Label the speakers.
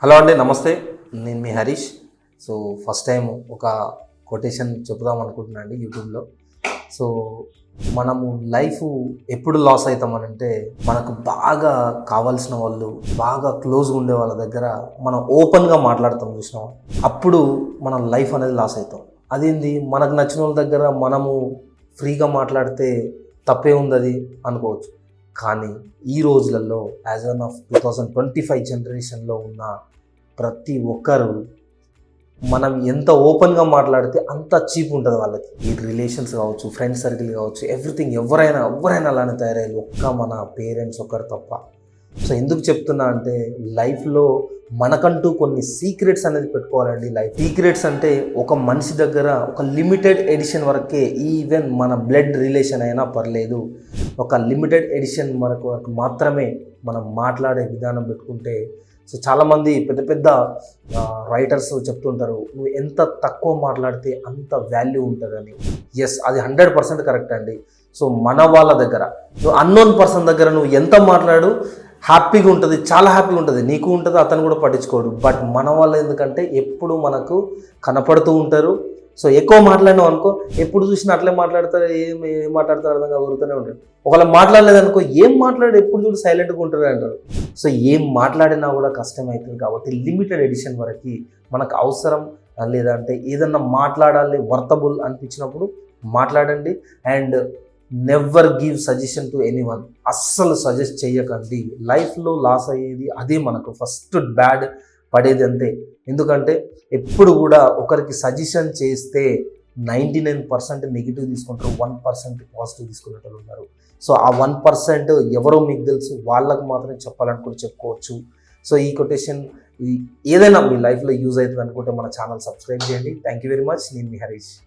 Speaker 1: Hello అండి, నమస్తే. నేను మీ హరీష్. సో ఫస్ట్ టైం ఒక కొటేషన్ చెప్దాం అనుకుంటున్నాను అండి యూట్యూబ్లో. సో మనము లైఫ్ ఎప్పుడు లాస్ అవుతామనంటే, మనకు బాగా కావాల్సిన వాళ్ళు, బాగా క్లోజ్గా ఉండే వాళ్ళ దగ్గర మనం ఓపెన్గా మాట్లాడతాం చూసినాం, అప్పుడు మన లైఫ్ అనేది లాస్ అవుతాం. అదేంది, మనకు నచ్చిన వాళ్ళ దగ్గర మనము ఫ్రీగా మాట్లాడితే తప్పే ఉంది అది అనుకోవచ్చు. కానీ ఈ రోజులలో యాజ్ వన్ ఆఫ్ 2025 జనరేషన్లో ఉన్న ప్రతి ఒక్కరు మనం ఎంత ఓపెన్గా మాట్లాడితే అంత చీప్ ఉంటుంది వాళ్ళకి. ఈ రిలేషన్స్ కావచ్చు, ఫ్రెండ్ సర్కిల్ కావచ్చు, ఎవ్రీథింగ్ ఎవరైనా అలానే తయారయ్యారు, ఒక్క మన పేరెంట్స్ ఒక్కరు తప్ప. సో ఎందుకు చెప్తున్నా అంటే, లైఫ్లో మనకంటూ కొన్ని సీక్రెట్స్ అనేది పెట్టుకోవాలండి. లైఫ్ సీక్రెట్స్ అంటే ఒక మనిషి దగ్గర ఒక లిమిటెడ్ ఎడిషన్ వరకే, ఈవెన్ మన బ్లడ్ రిలేషన్ అయినా పర్లేదు, ఒక లిమిటెడ్ ఎడిషన్ వరకు మాత్రమే మనం మాట్లాడే విధానం పెట్టుకుంటే. సో చాలామంది పెద్ద పెద్ద రైటర్స్ చెప్తుంటారు, నువ్వు ఎంత తక్కువ మాట్లాడితే అంత వాల్యూ ఉంటుందని. ఎస్, అది 100% కరెక్ట్ అండి. సో మన వాళ్ళ దగ్గర, నువ్వు అన్నోన్ పర్సన్ దగ్గర నువ్వు ఎంత మాట్లాడు హ్యాపీగా ఉంటుంది, చాలా హ్యాపీగా ఉంటుంది, నీకు ఉంటుంది, అతను కూడా పట్టించుకోడు. బట్ మన వాళ్ళు ఎందుకంటే ఎప్పుడు మనకు కనపడుతూ ఉంటారు. సో ఎక్కువ మాట్లాడినావు అనుకో, ఎప్పుడు చూసినా అట్లే మాట్లాడతారు, ఏం మాట్లాడతారు అర్థం కాదు, ఊరుతూనే ఉంటారు. ఒకవేళ మాట్లాడలేదనుకో, ఏం మాట్లాడు, ఎప్పుడు చూడు సైలెంట్గా ఉంటారు అంటారు. సో ఏం మాట్లాడినా కూడా కష్టమవుతుంది. కాబట్టి లిమిటెడ్ ఎడిషన్ వరకు మనకు అవసరం, లేదంటే ఏదన్నా మాట్లాడాలి వర్తబుల్ అనిపించినప్పుడు మాట్లాడండి. And never give suggestion to anyone. అస్సలు సజెస్ట్ చేయకండి. లైఫ్లో లాస్ అయ్యేది అదే, మనకు ఫస్ట్ బ్యాడ్ పడేది అంతే. ఎందుకంటే ఎప్పుడు కూడా ఒకరికి సజెషన్ చేస్తే 99% నెగిటివ్ తీసుకుంటారు, 1% పాజిటివ్ తీసుకునేటప్పుడు ఉన్నారు. సో ఆ 1% ఎవరో మీకు తెలుసు, వాళ్ళకు మాత్రమే చెప్పాలనుకుంటే చెప్పుకోవచ్చు. సో ఈ కొటేషన్ ఏదైనా మీ లైఫ్లో యూజ్ అవుతుంది అనుకుంటే మన ఛానల్ సబ్స్క్రైబ్ చేయండి. Thank you very much. నేను మీ హరీష్.